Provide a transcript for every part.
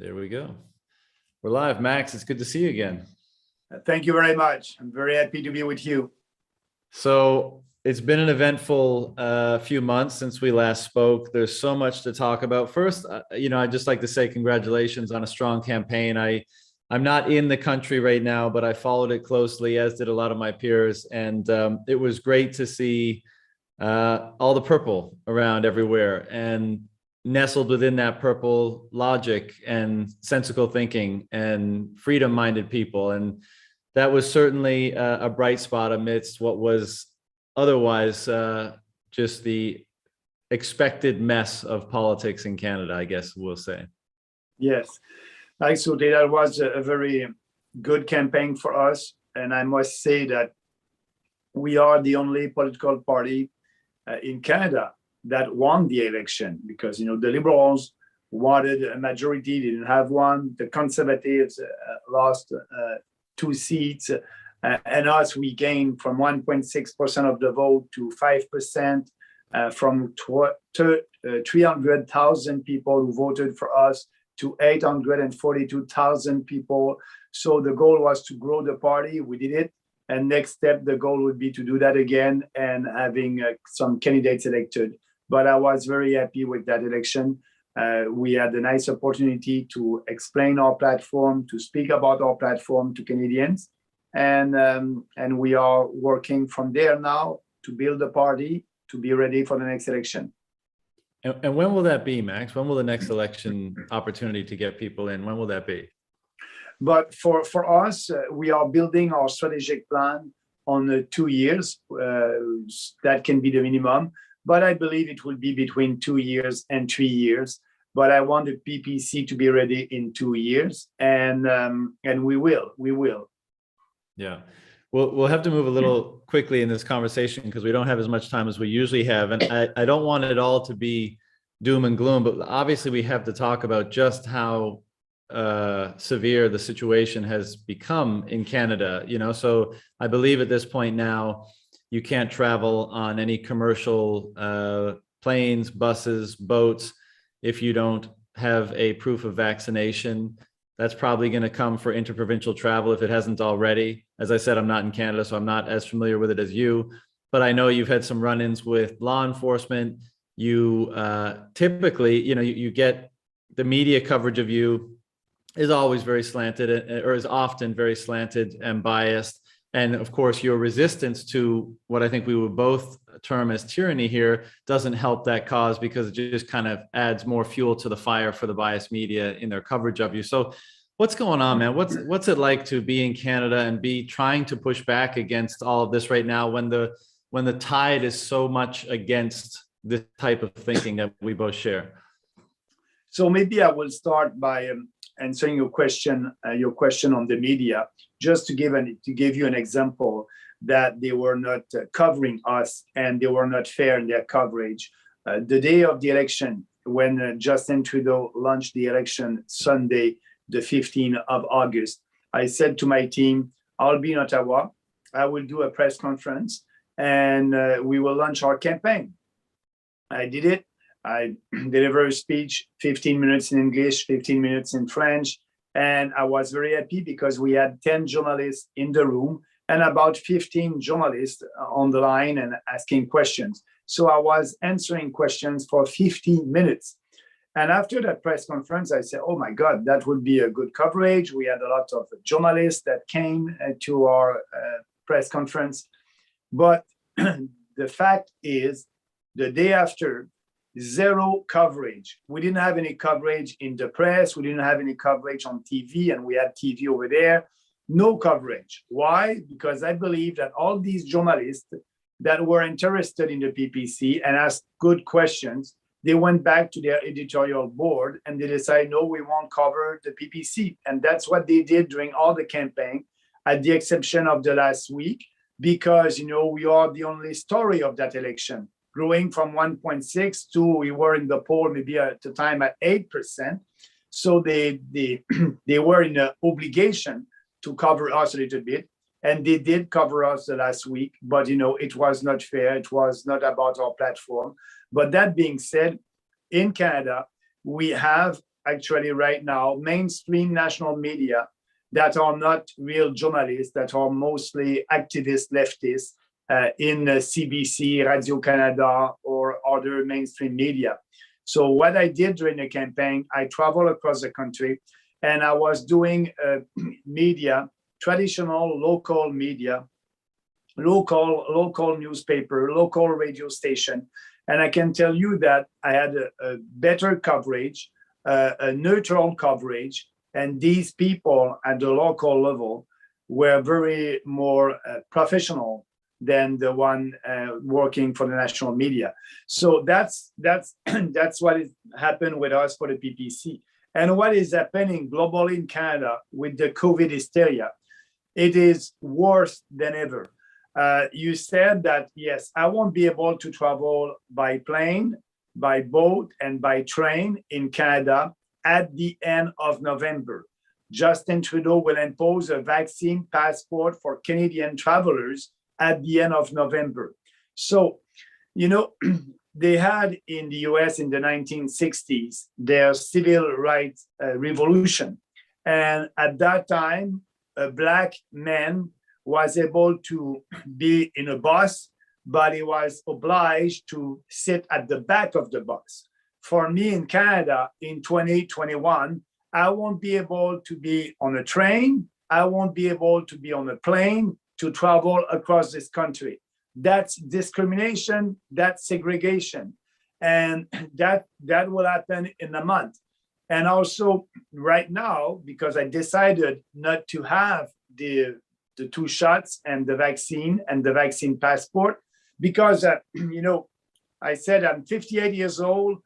There we go. We're live. Max, it's good to see you again. Thank you very much. I'm very happy to be with you. So it's been an eventful few months since we last spoke. There's so much to talk about. First, I'd just like to say congratulations on a strong campaign. I'm not in the country right now, but I followed it closely, as did a lot of my peers. And it was great to see all the purple around everywhere, and nestled within that purple, logic and sensical thinking and freedom-minded people. And that was certainly a bright spot amidst what was otherwise just the expected mess of politics in Canada, I guess we'll say. Yes, absolutely. That was a very good campaign for us. And I must say that we are the only political party in Canada that won the election, because the Liberals wanted a majority, didn't have one. The Conservatives lost 2 seats, and us, we gained from 1.6% of the vote to 5%, from 300,000 people who voted for us to 842,000 people. So the goal was to grow the party. We did it. And next step, the goal would be to do that again and having some candidates elected. But I was very happy with that election. We had a nice opportunity to explain our platform, to speak about our platform to Canadians. And we are working from there now to build the party to be ready for the next election. And when will that be, Max? When will the next election opportunity to get people in? When will that be? But for us, we are building our strategic plan on 2 years. That can be the minimum. But I believe it will be between 2 years and 3 years. But I want the PPC to be ready in 2 years, and we will. Yeah, we'll have to move a little quickly in this conversation because we don't have as much time as we usually have, and I don't want it all to be doom and gloom. But obviously, we have to talk about just how severe the situation has become in Canada. So I believe at this point now, you can't travel on any commercial planes, buses, boats if you don't have a proof of vaccination. That's probably going to come for interprovincial travel if it hasn't already. As I said, I'm not in Canada, so I'm not as familiar with it as you. But I know you've had some run-ins with law enforcement. You typically, you get the media coverage of you is always very slanted, or is often very slanted and biased. And of course, your resistance to what I think we would both term as tyranny here doesn't help that cause, because it just kind of adds more fuel to the fire for the biased media in their coverage of you. So what's going on, man? What's it like to be in Canada and be trying to push back against all of this right now when the tide is so much against this type of thinking that we both share? So maybe I will start by answering your question on the media, just to give you an example that they were not covering us and they were not fair in their coverage. The day of the election, when Justin Trudeau launched the election Sunday, the 15th of August, I said to my team, I'll be in Ottawa, I will do a press conference, and we will launch our campaign. I did it. I delivered a speech, 15 minutes in English, 15 minutes in French. And I was very happy because we had 10 journalists in the room and about 15 journalists on the line and asking questions. So I was answering questions for 15 minutes. And after that press conference, I said, oh my God, that would be a good coverage. We had a lot of journalists that came to our press conference. But the fact is, the day after, zero coverage. We didn't have any coverage in the press. We didn't have any coverage on TV, and we had TV over there. No coverage. Why? Because I believe that all these journalists that were interested in the PPC and asked good questions, they went back to their editorial board and they decided, no, we won't cover the PPC. And that's what they did during all the campaign, at the exception of the last week, because, we are the only story of that election. Growing from 1.6 to, we were in the poll maybe at the time at 8%. So they were in an obligation to cover us a little bit. And they did cover us the last week, but it was not fair. It was not about our platform. But that being said, in Canada, we have actually right now, mainstream national media that are not real journalists, that are mostly activist leftists in CBC, Radio-Canada, or other mainstream media. So what I did during the campaign, I traveled across the country and I was doing media, traditional local media, local newspaper, local radio station. And I can tell you that I had a better coverage, a neutral coverage, and these people at the local level were very more professional than the one working for the national media. So that's what has happened with us for the PPC. And what is happening globally in Canada with the COVID hysteria, it is worse than ever. You said that, yes, I won't be able to travel by plane, by boat, and by train in Canada at the end of November. Justin Trudeau will impose a vaccine passport for Canadian travelers at the end of November. So, you know, they had in the US in the 1960s their civil rights revolution. And at that time, a Black man was able to be in a bus, but he was obliged to sit at the back of the bus. For me in Canada in 2021, I won't be able to be on a train. I won't be able to be on a plane to travel across this country. That's discrimination, that's segregation. And that will happen in a month. And also right now, because I decided not to have the 2 shots and the vaccine passport, because, you know, I said I'm 58 years old.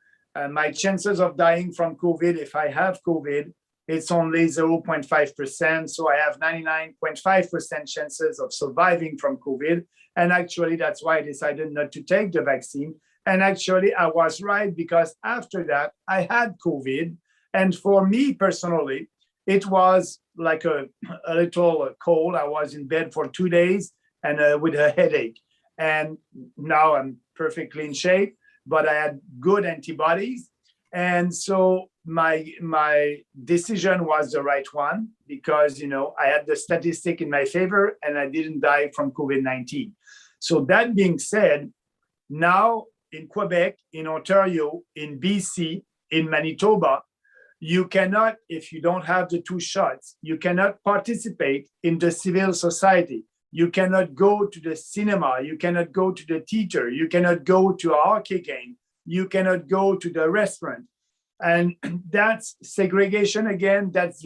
My chances of dying from COVID, if I have COVID, it's only 0.5%. So I have 99.5% chances of surviving from COVID. And actually, that's why I decided not to take the vaccine. And actually, I was right, because after that, I had COVID. And for me personally, it was like a little cold. I was in bed for 2 days and with a headache. And now I'm perfectly in shape, but I had good antibodies. And so my decision was the right one, because, you know, I had the statistic in my favor and I didn't die from COVID-19. So that being said, now in Quebec, in Ontario, in BC, in Manitoba, you cannot, if you don't have the 2 shots, you cannot participate in the civil society. You cannot go to the cinema. You cannot go to the theater. You cannot go to a hockey game. You cannot go to the restaurant. And that's segregation again. That's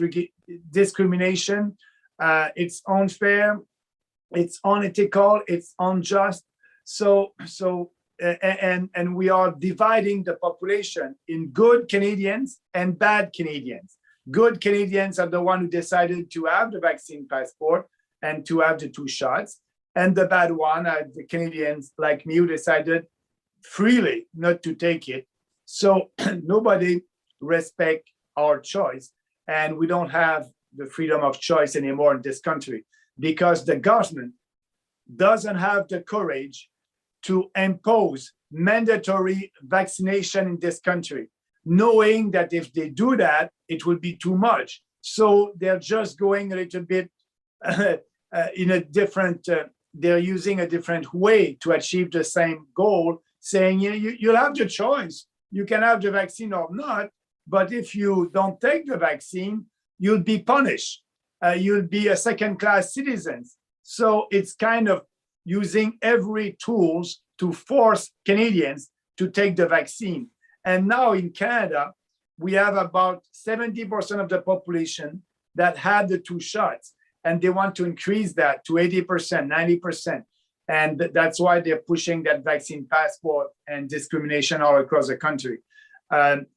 discrimination. It's unfair. It's unethical. It's unjust. And we are dividing the population in good Canadians and bad Canadians. Good Canadians are the one who decided to have the vaccine passport and to have the 2 shots. And the bad one are the Canadians like me who decided freely not to take it. So nobody respect our choice. And we don't have the freedom of choice anymore in this country, because the government doesn't have the courage to impose mandatory vaccination in this country, knowing that if they do that, it will be too much. So they're just going a little bit in a different, they're using a different way to achieve the same goal, saying, you know, you'll have the choice. You can have the vaccine or not, but if you don't take the vaccine, you'll be punished. You'll be a second-class citizen. So it's kind of using every tools to force Canadians to take the vaccine. And now in Canada, we have about 70% of the population that had the 2 shots, and they want to increase that to 80%, 90%. And that's why they're pushing that vaccine passport and discrimination all across the country.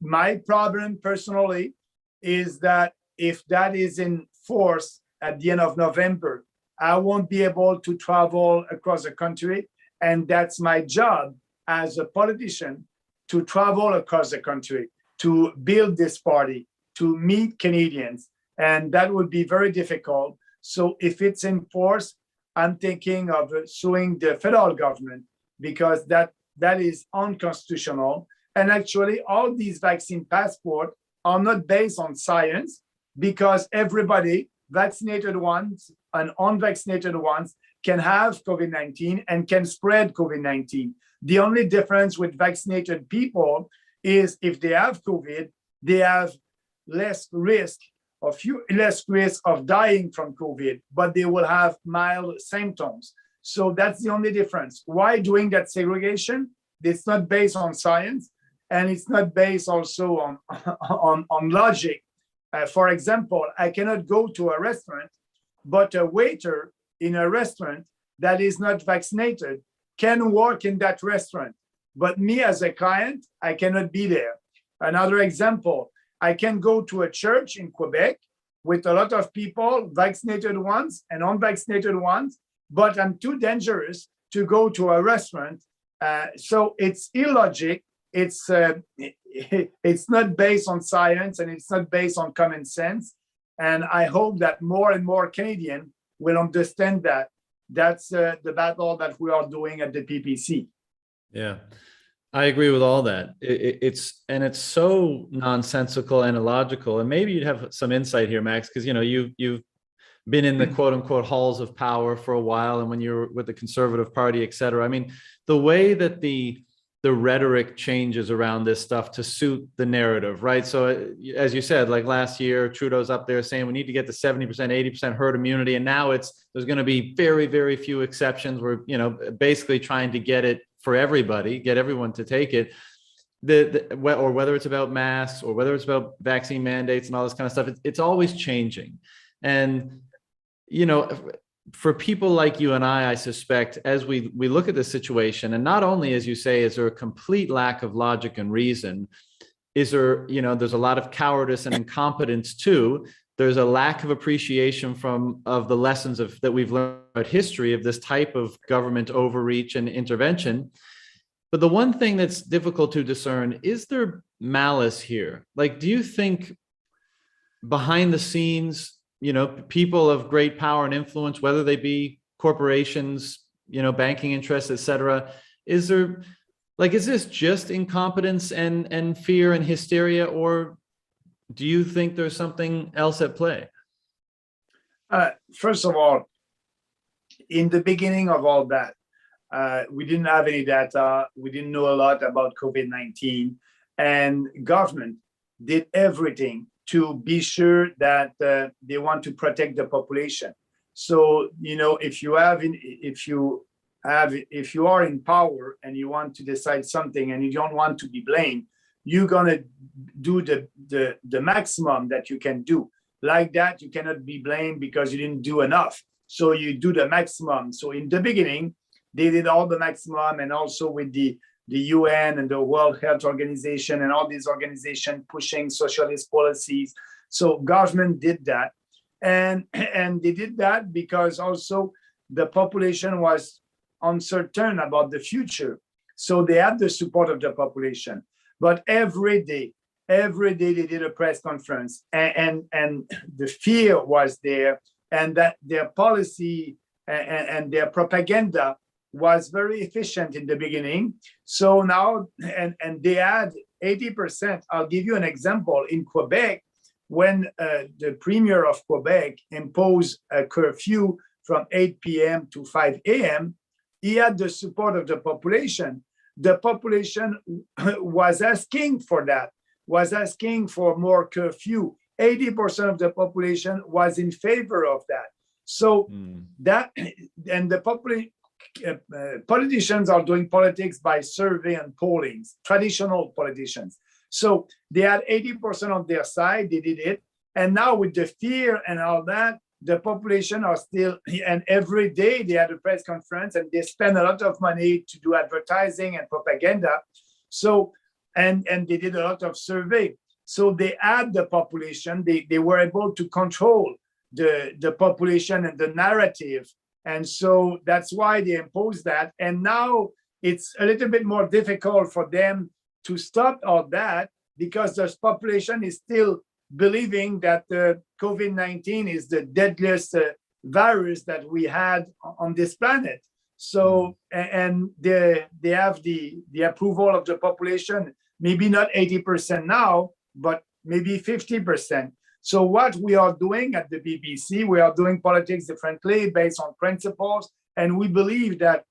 My problem personally is that if that is in force at the end of November, I won't be able to travel across the country. And that's my job as a politician, to travel across the country, to build this party, to meet Canadians. And that would be very difficult. So if it's in force, I'm thinking of suing the federal government, because that is unconstitutional. And actually, all these vaccine passports are not based on science, because everybody, vaccinated ones and unvaccinated ones, can have COVID-19 and can spread COVID-19. The only difference with vaccinated people is if they have COVID, they have less risk of dying from COVID, but they will have mild symptoms. So that's the only difference. Why doing that segregation? It's not based on science, and it's not based also on logic. For example, I cannot go to a restaurant, but a waiter in a restaurant that is not vaccinated can work in that restaurant. But me as a client, I cannot be there. Another example, I can go to a church in Quebec with a lot of people, vaccinated ones and unvaccinated ones, but I'm too dangerous to go to a restaurant. So it's illogic. It's not based on science, and it's not based on common sense. And I hope that more and more Canadians will understand that. That's the battle that we are doing at the PPC. Yeah, I agree with all that. It's so nonsensical and illogical. And maybe you'd have some insight here, Max, because you've been in the quote unquote halls of power for a while, and when you're with the Conservative Party, et cetera. I mean, the way that the rhetoric changes around this stuff to suit the narrative, right? So as you said, like last year, Trudeau's up there saying we need to get to 70%, 80% herd immunity. And now there's going to be very, very few exceptions. We're, basically trying to get it for everybody, get everyone to take it. Or whether it's about masks or whether it's about vaccine mandates and all this kind of stuff, it's always changing. And, for people like you and I suspect, as we look at this situation, and not only, as you say, is there a complete lack of logic and reason, is there, there's a lot of cowardice and incompetence too. There's a lack of appreciation of the lessons that we've learned about history of this type of government overreach and intervention. But the one thing that's difficult to discern, is there malice here? Like, do you think behind the scenes, people of great power and influence, whether they be corporations, banking interests, et cetera, is this just incompetence and fear and hysteria, or do you think there's something else at play? First of all, in the beginning of all that, we didn't have any data. We didn't know a lot about COVID-19, and government did everything to be sure that they want to protect the population. So, if you are in power and you want to decide something and you don't want to be blamed, you're gonna do the maximum that you can do. Like that, you cannot be blamed because you didn't do enough. So you do the maximum. So in the beginning, they did all the maximum, and also with the UN and the World Health Organization and all these organizations pushing socialist policies. So government did that. And they did that because also the population was uncertain about the future. So they had the support of the population. But every day they did a press conference, and the fear was there, and that their policy and their propaganda was very efficient in the beginning. So now, and they had 80%. I'll give you an example. In Quebec, when the premier of Quebec imposed a curfew from 8 p.m. to 5 a.m., he had the support of the population. The population was asking for that, was asking for more curfew. 80% of the population was in favor of that. So that, and the politicians are doing politics by survey and pollings, traditional politicians. So they had 80% on their side, they did it. And now with the fear and all that, the population are still, and every day they had a press conference and they spend a lot of money to do advertising and propaganda. So, and they did a lot of survey. So they had the population, they were able to control the population and the narrative. And so that's why they imposed that. And now it's a little bit more difficult for them to stop all that, because the population is still believing that the COVID-19 is the deadliest virus that we had on this planet. So, and they have the approval of the population, maybe not 80% now, but maybe 50%. So what we are doing at the BBC, we are doing politics differently based on principles. And we believe that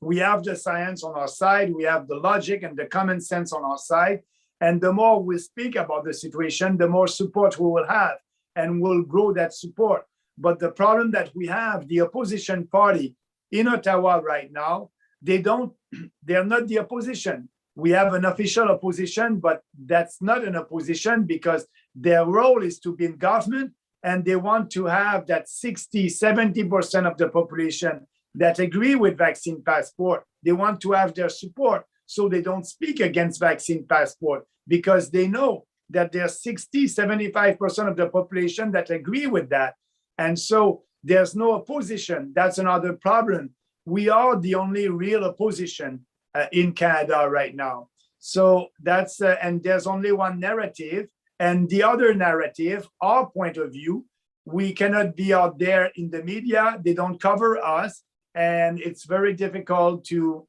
we have the science on our side, we have the logic and the common sense on our side. And the more we speak about the situation, the more support we will have, and we'll grow that support. But the problem that we have, the opposition party in Ottawa right now, they're not the opposition. We have an official opposition, but that's not an opposition because their role is to be in government, and they want to have that 60, 70% of the population that agree with vaccine passport. They want to have their support, so they don't speak against vaccine passport, because they know that there's 60, 75% of the population that agree with that. And so there's no opposition. That's another problem. We are the only real opposition in Canada right now. So that's, and there's only one narrative. And the other narrative, our point of view, we cannot be out there in the media. They don't cover us. And it's very difficult to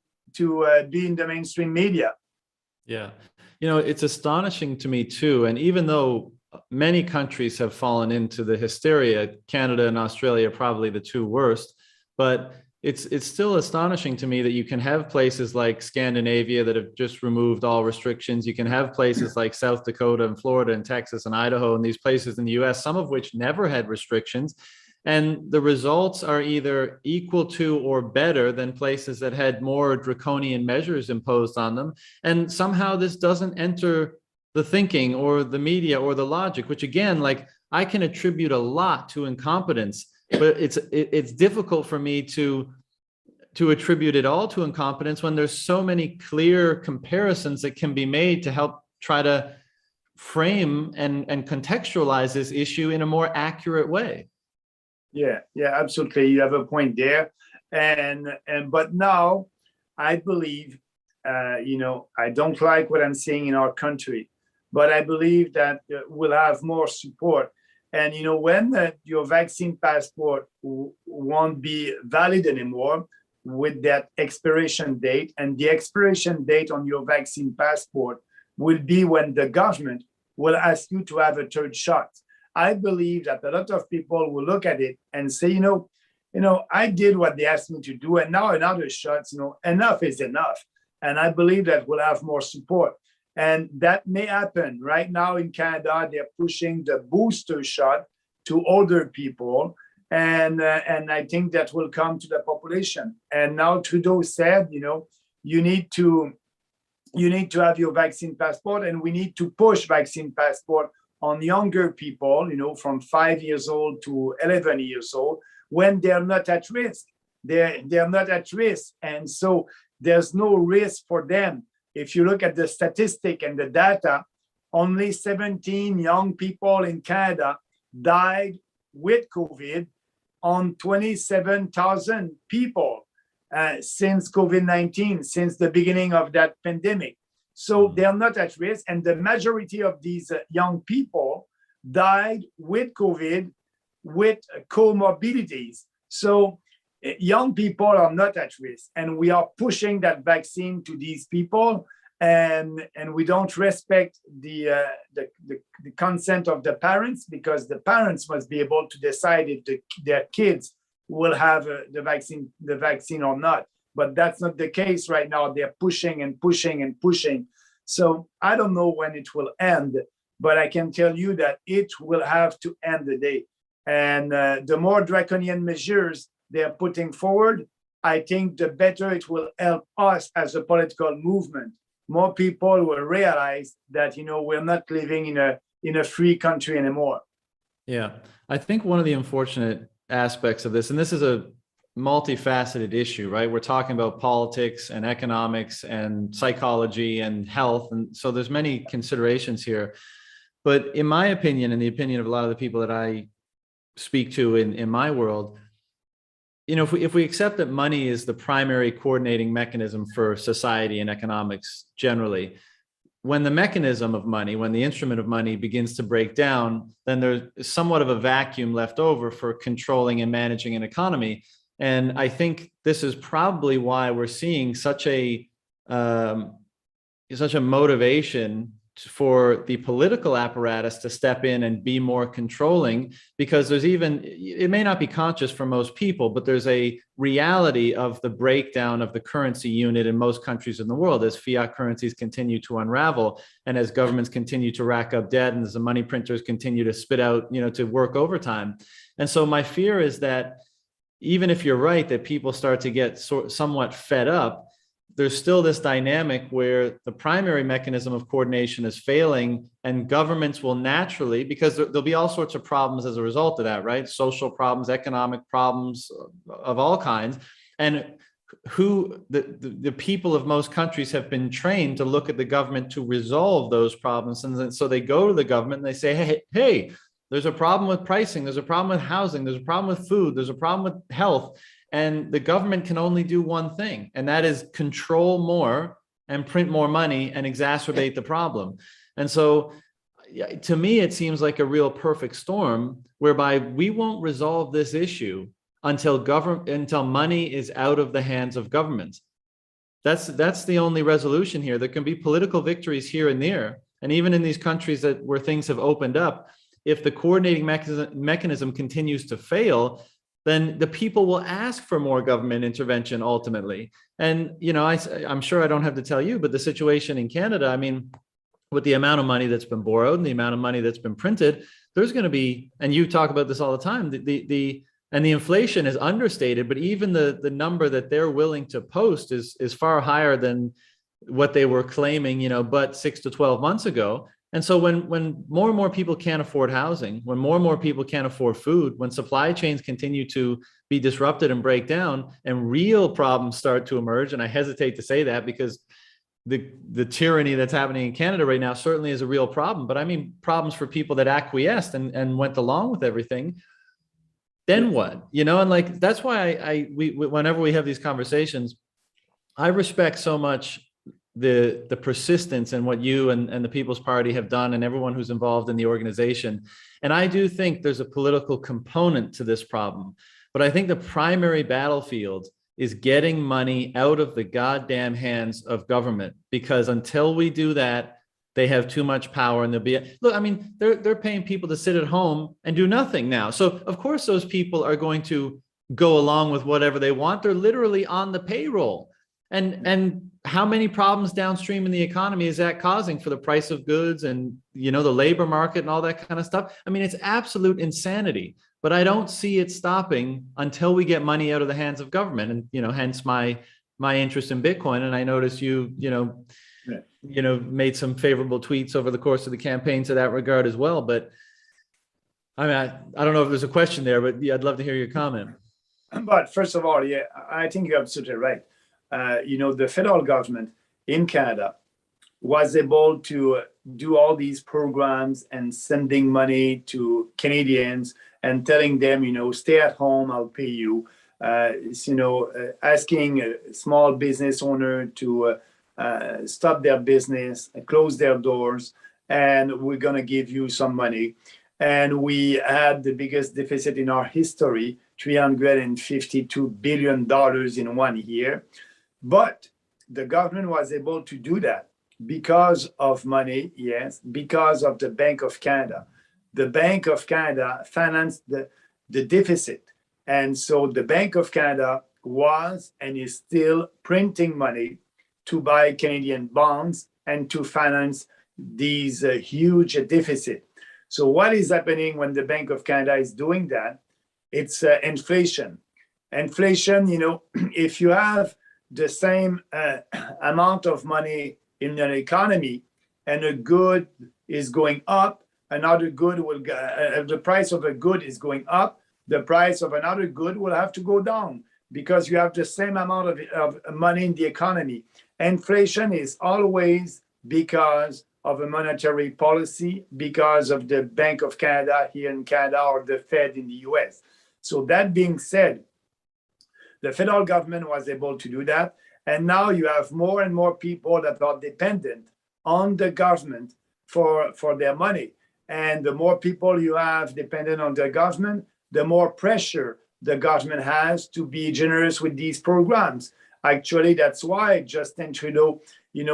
be in the mainstream media. Yeah. You know, it's astonishing to me too. And even though many countries have fallen into the hysteria, Canada and Australia are probably the two worst, but it's still astonishing to me that you can have places like Scandinavia that have just removed all restrictions. You can have places like South Dakota and Florida and Texas and Idaho and these places in the US, some of which never had restrictions. And the results are either equal to or better than places that had more draconian measures imposed on them. And somehow this doesn't enter the thinking or the media or the logic, which again, like I can attribute a lot to incompetence, but it's difficult for me to attribute it all to incompetence when there's so many clear comparisons that can be made to help try to frame and contextualize this issue in a more accurate way. Yeah, absolutely. You have a point there. But now I believe, I don't like what I'm seeing in our country, but I believe that we'll have more support. And, when your vaccine passport won't be valid anymore with that expiration date, and the expiration date on your vaccine passport will be when the government will ask you to have a third shot. I believe that a lot of people will look at it and say, I did what they asked me to do, and now another shot, enough is enough. And I believe that we'll have more support. And that may happen. Right now in Canada, they're pushing the booster shot to older people. And I think that will come to the population. And now Trudeau said, you need to have your vaccine passport, and we need to push vaccine passport on younger people, from 5 years old to 11 years old, when they're not at risk. They're not at risk. And so there's no risk for them. If you look at the statistic and the data, only 17 young people in Canada died with COVID on 27,000 people since COVID-19, since the beginning of that pandemic. So they're not at risk. And the majority of these young people died with COVID, with comorbidities. So young people are not at risk. And we are pushing that vaccine to these people. And we don't respect the consent of the parents, because the parents must be able to decide if their kids will have the vaccine or not. But that's not the case right now. They're pushing and pushing and pushing. So I don't know when it will end, but I can tell you that it will have to end the day. And the more draconian measures they're putting forward, I think the better it will help us as a political movement. More people will realize that, we're not living in a free country anymore. Yeah, I think one of the unfortunate aspects of this, and this is a multifaceted issue, right? We're talking about politics and economics and psychology and health. And so there's many considerations here. But in my opinion, and the opinion of a lot of the people that I speak to in my world, if we accept that money is the primary coordinating mechanism for society and economics generally, when the mechanism of money, when the instrument of money begins to break down, then there's somewhat of a vacuum left over for controlling and managing an economy. And I think this is probably why we're seeing such a motivation for the political apparatus to step in and be more controlling, because there's even, it may not be conscious for most people, but there's a reality of the breakdown of the currency unit in most countries in the world as fiat currencies continue to unravel and as governments continue to rack up debt and as the money printers continue to spit out, to work overtime. And so my fear is that even if you're right, that people start to get somewhat fed up, there's still this dynamic where the primary mechanism of coordination is failing, and governments will naturally, because there'll be all sorts of problems as a result of that, right? Social problems, economic problems of all kinds. And the people of most countries have been trained to look at the government to resolve those problems. And so they go to the government and they say, hey, there's a problem with pricing, there's a problem with housing, there's a problem with food, there's a problem with health. And the government can only do one thing, and that is control more and print more money and exacerbate the problem. And so to me, it seems like a real perfect storm whereby we won't resolve this issue until money is out of the hands of governments. That's the only resolution here. There can be political victories here and there. And even in these countries where things have opened up, if the coordinating mechanism continues to fail, then the people will ask for more government intervention ultimately. And, I'm sure I don't have to tell you, but the situation in Canada, I mean, with the amount of money that's been borrowed and the amount of money that's been printed, there's going to be, and you talk about this all the time, the inflation is understated, but even the number that they're willing to post is far higher than what they were claiming, but 6 to 12 months ago. And so when more and more people can't afford housing, when more and more people can't afford food, when supply chains continue to be disrupted and break down and real problems start to emerge, and I hesitate to say that because the tyranny that's happening in Canada right now certainly is a real problem, but I mean problems for people that acquiesced and went along with everything, then what? And like, that's why we whenever we have these conversations, I respect so much the persistence and what you and the People's Party have done and everyone who's involved in the organization. And I do think there's a political component to this problem, but I think the primary battlefield is getting money out of the goddamn hands of government, because until we do that, they have too much power. And look, I mean, they're paying people to sit at home and do nothing now. So of course those people are going to go along with whatever they want. They're literally on the payroll. And how many problems downstream in the economy is that causing for the price of goods and, the labor market and all that kind of stuff? I mean, it's absolute insanity, but I don't see it stopping until we get money out of the hands of government. And, hence my interest in Bitcoin. And I noticed you made some favorable tweets over the course of the campaign to that regard as well. But I mean, I don't know if there's a question there, but yeah, I'd love to hear your comment. But first of all, yeah, I think you're absolutely right. The federal government in Canada was able to do all these programs and sending money to Canadians and telling them, stay at home, I'll pay you. Asking a small business owner to stop their business, close their doors, and we're going to give you some money. And we had the biggest deficit in our history, $352 billion in 1 year. But the government was able to do that because of money, yes, because of the Bank of Canada. The Bank of Canada financed the deficit. And so the Bank of Canada was and is still printing money to buy Canadian bonds and to finance these huge deficit. So what is happening when the Bank of Canada is doing that? It's inflation. Inflation, if you have the same amount of money in an economy and a good is going up, another good will the price of a good is going up, the price of another good will have to go down because you have the same amount of money in the economy. Inflation is always because of a monetary policy, because of the Bank of Canada here in Canada or the Fed in the US. So that being said, the federal government was able to do that. And now you have more and more people that are dependent on the government for their money. And the more people you have dependent on the government, the more pressure the government has to be generous with these programs. Actually, that's why Justin Trudeau,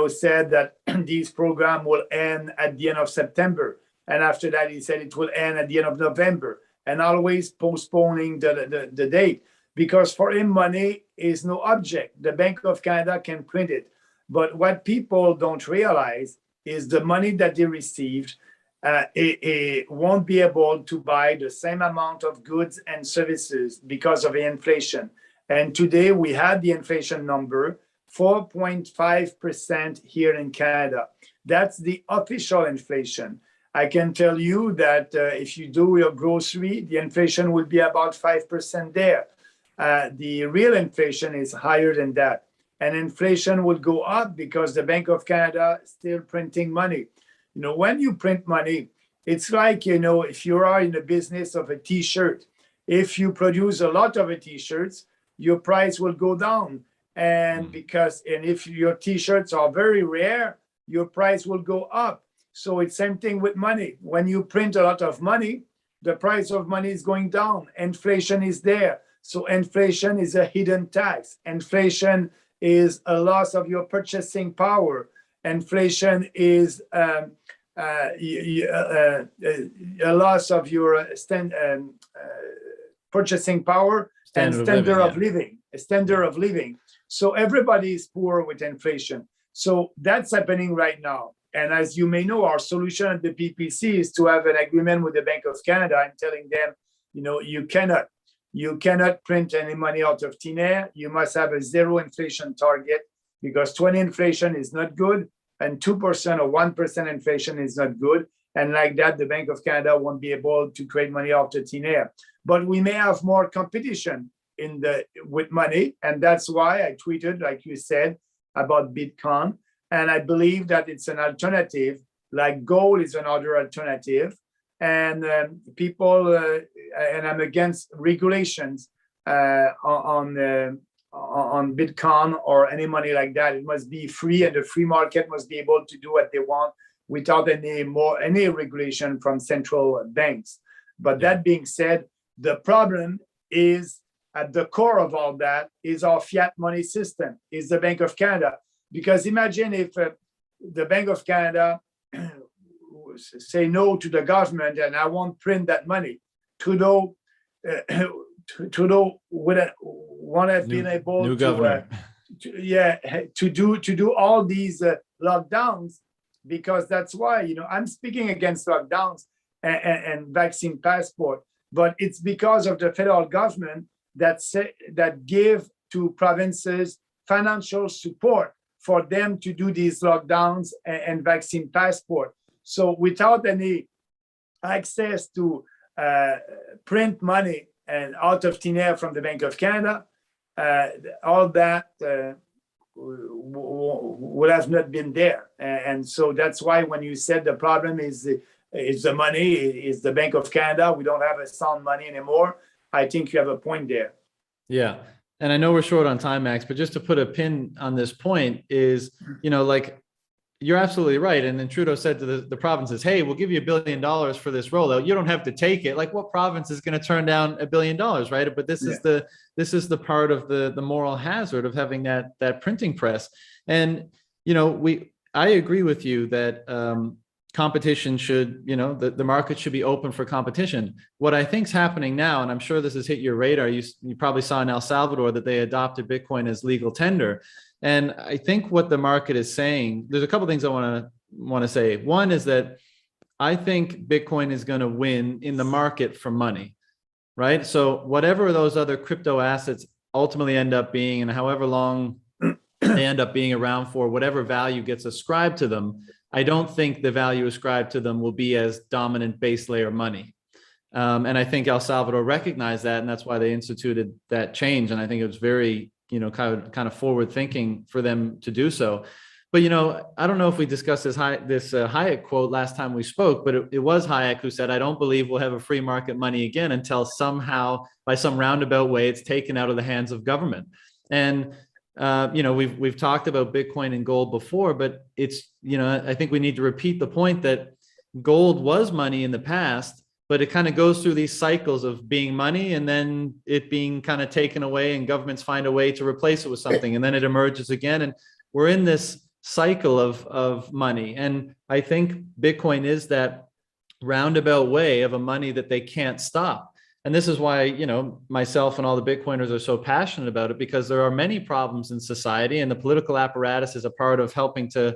said that these programs will end at the end of September. And after that, he said it will end at the end of November, and always postponing the date. Because for him, money is no object. The Bank of Canada can print it. But what people don't realize is the money that they received, it won't be able to buy the same amount of goods and services because of the inflation. And today we had the inflation number, 4.5% here in Canada. That's the official inflation. I can tell you that if you do your grocery, the inflation will be about 5% there. The real inflation is higher than that. And inflation will go up because the Bank of Canada is still printing money. When you print money, it's like, if you are in the business of a t-shirt, if you produce a lot of t-shirts, your price will go down. And if your t-shirts are very rare, your price will go up. So it's same thing with money. When you print a lot of money, the price of money is going down. Inflation is there. So inflation is a hidden tax. Inflation is a loss of your purchasing power. Inflation is a loss of your purchasing power and standard of living, a standard of living. So everybody is poor with inflation. So that's happening right now. And as you may know, our solution at the PPC is to have an agreement with the Bank of Canada and telling them, you cannot print any money out of thin air. You must have a zero inflation target, because 20 inflation is not good and 2% or 1% inflation is not good. And like that, the Bank of Canada won't be able to create money out of thin air. But we may have more competition with money. And that's why I tweeted, like you said, about Bitcoin. And I believe that it's an alternative, like gold is another alternative. And and I'm against regulations on Bitcoin or any money like that. It must be free, and the free market must be able to do what they want without any regulation from central banks. But that being said, the problem is at the core of all that is our fiat money system, is the Bank of Canada. Because imagine if the Bank of Canada say no to the government and I won't print that money. Trudeau would have been able to do all these lockdowns, because that's why I'm speaking against lockdowns and vaccine passport, but it's because of the federal government that give to provinces financial support for them to do these lockdowns and vaccine passport. So without any access to print money and out of thin air from the Bank of Canada, all that would have not been there. And so that's why when you said the problem is the money, is the Bank of Canada, we don't have a sound money anymore, I think you have a point there. Yeah. And I know we're short on time, Max, but just to put a pin on this point is, like, you're absolutely right. And then Trudeau said to the provinces, hey, we'll give you $1 billion for this rollout. You don't have to take it. Like, what province is going to turn down $1 billion, right? But this is the part of the moral hazard of having that printing press. And, I agree with you that competition should, the market should be open for competition. What I think is happening now, and I'm sure this has hit your radar, you probably saw in El Salvador that they adopted Bitcoin as legal tender. And I think what the market is saying, there's a couple of things I want to say. One is that I think Bitcoin is going to win in the market for money, right? So whatever those other crypto assets ultimately end up being, and however long they end up being around for, whatever value gets ascribed to them, I don't think the value ascribed to them will be as dominant base layer money. And I think El Salvador recognized that, and that's why they instituted that change. And I think it was very, kind of forward thinking for them to do so. But, I don't know if we discussed this Hayek quote last time we spoke, but it was Hayek who said, I don't believe we'll have a free market money again until somehow, by some roundabout way, it's taken out of the hands of government. And we've talked about Bitcoin and gold before, but it's, I think we need to repeat the point that gold was money in the past, but it kind of goes through these cycles of being money and then it being kind of taken away, and governments find a way to replace it with something, and then it emerges again. And we're in this cycle of money. And I think Bitcoin is that roundabout way of a money that they can't stop. And this is why, myself and all the Bitcoiners are so passionate about it, because there are many problems in society, and the political apparatus is a part of helping to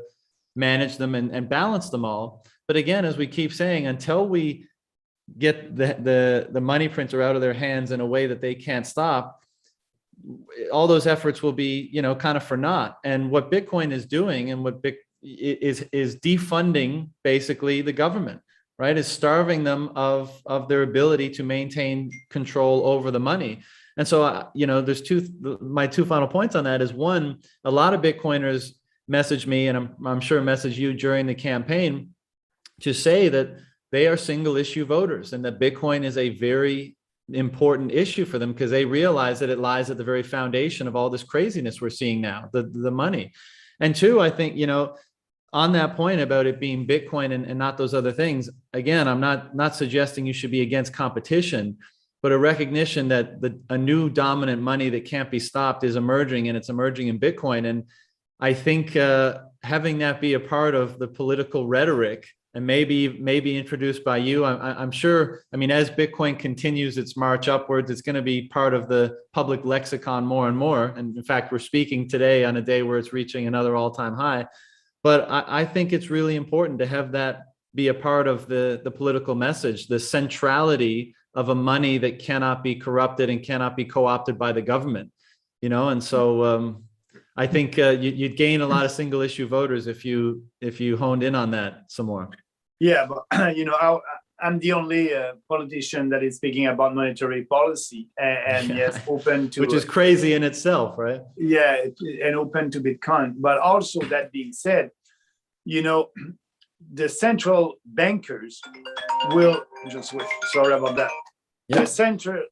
manage them and balance them all. But again, as we keep saying, until we get the money printer out of their hands in a way that they can't stop, all those efforts will be, kind of for naught. And what Bitcoin is doing, and what is defunding basically the government, right? Is starving them of their ability to maintain control over the money. And so, there's my two final points on that is, one, a lot of Bitcoiners message me, and I'm sure message you during the campaign, to say that they are single issue voters and that Bitcoin is a very important issue for them, because they realize that it lies at the very foundation of all this craziness we're seeing now, the money. And two, I think, on that point about it being Bitcoin and not those other things, again, I'm not suggesting you should be against competition, but a recognition that a new dominant money that can't be stopped is emerging, and it's emerging in Bitcoin. And I think having that be a part of the political rhetoric, and maybe introduced by you, I'm sure, as Bitcoin continues its march upwards, it's going to be part of the public lexicon more and more. And in fact, we're speaking today on a day where it's reaching another all-time high. But I think it's really important to have that be a part of the political message, the centrality of a money that cannot be corrupted and cannot be co-opted by the government, and so I think you'd gain a lot of single issue voters if you honed in on that some more. Yeah, but I'm the only politician that is speaking about monetary policy, and yes, open to, which is crazy in itself, right? Yeah, and open to Bitcoin. But also, that being said, the central bankers will just wait. Sorry about that. Yeah.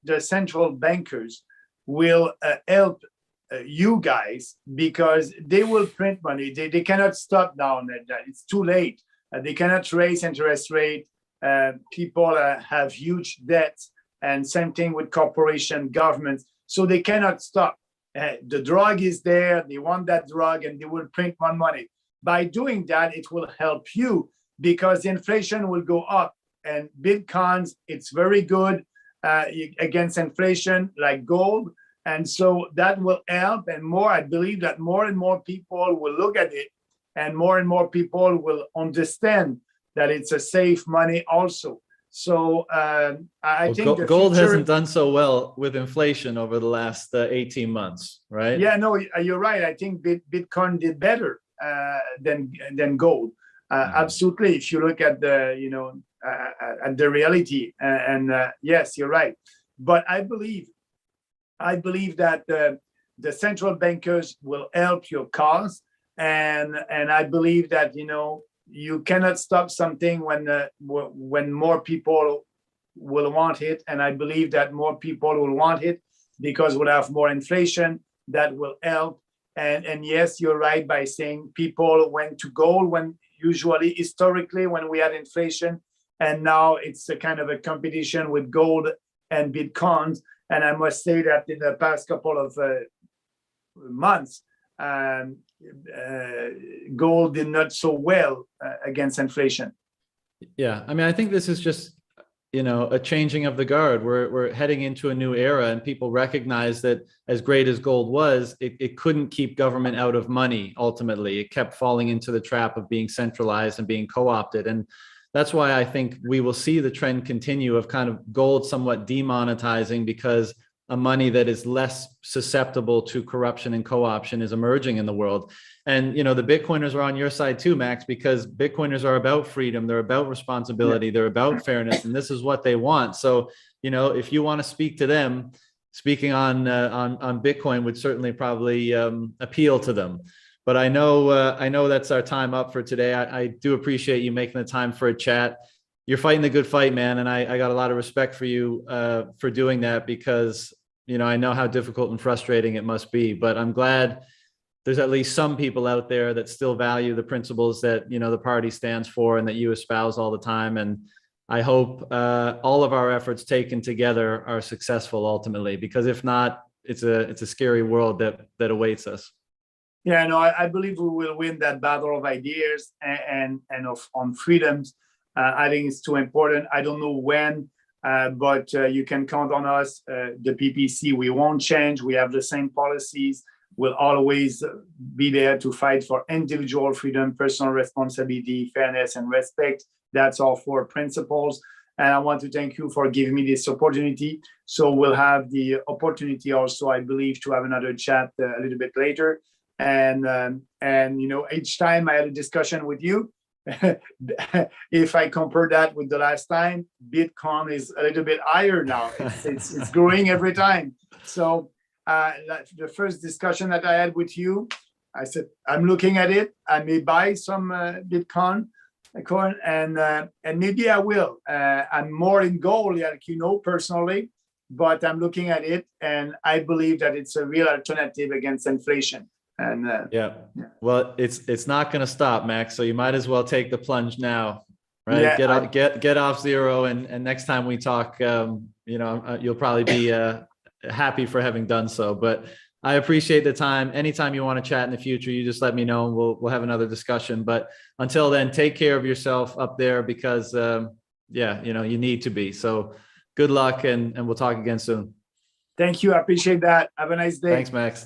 The central bankers will help you guys, because they will print money. They cannot stop down at that. It's too late. They cannot raise interest rate. People have huge debts, and same thing with corporation, governments. So they cannot stop. The drug is there. They want that drug, and they will print more money. By doing that, it will help you, because inflation will go up, and Bitcoins, it's very good against inflation, like gold. And so that will help. And I believe that more and more people will look at it, and more people will understand that it's a safe money also. So I think gold hasn't done so well with inflation over the last 18 months, right? Yeah, no, you're right. I think Bitcoin did better than gold. Absolutely. If you look at at the reality, and yes, you're right. But I believe that the central bankers will help your cause, and I believe that you cannot stop something when more people will want it, and I believe that more people will want it because we'll have more inflation that will help. And yes, you're right by saying people went to gold when usually historically when we had inflation, and now it's a kind of a competition with gold and Bitcoins. And I must say that in the past couple of months, gold did not so well against inflation. Yeah, I think this is just a changing of the guard. We're heading into a new era, and people recognize that as great as gold was, it couldn't keep government out of money. Ultimately, it kept falling into the trap of being centralized and being co-opted. And that's why I think we will see the trend continue of kind of gold somewhat demonetizing, because a money that is less susceptible to corruption and co-option is emerging in the world. And, the Bitcoiners are on your side too, Max, because Bitcoiners are about freedom. They're about responsibility. They're about fairness. And this is what they want. So, if you want to speak to them, speaking on Bitcoin would certainly probably appeal to them. But I know that's our time up for today. I do appreciate you making the time for a chat. You're fighting the good fight, man. And I got a lot of respect for you for doing that, because, I know how difficult and frustrating it must be. But I'm glad there's at least some people out there that still value the principles that, the party stands for and that you espouse all the time. And I hope all of our efforts taken together are successful ultimately, because if not, it's a scary world that awaits us. Yeah, no, I believe we will win that battle of ideas and of on freedoms. I think it's too important. I don't know when, but you can count on us. The PPC, we won't change. We have the same policies. We'll always be there to fight for individual freedom, personal responsibility, fairness, and respect. That's our four principles. And I want to thank you for giving me this opportunity. So we'll have the opportunity also, I believe, to have another chat a little bit later. And you know, each time I had a discussion with you, if I compare that with the last time, Bitcoin is a little bit higher now. It's growing every time. So the first discussion that I had with you, I said, I'm looking at it. I may buy some Bitcoin coin, and maybe I will. I'm more in gold, like you know, personally, but I'm looking at it, and I believe that it's a real alternative against inflation. And yeah, well, it's not going to stop, Max. So you might as well take the plunge now, right? Yeah, get off zero, and next time we talk, you know, you'll probably be happy for having done so. But I appreciate the time. Anytime you want to chat in the future, you just let me know, and we'll have another discussion. But until then, take care of yourself up there, because yeah, you know, you need to be. So good luck, and we'll talk again soon. Thank you. I appreciate that. Have a nice day. Thanks, Max.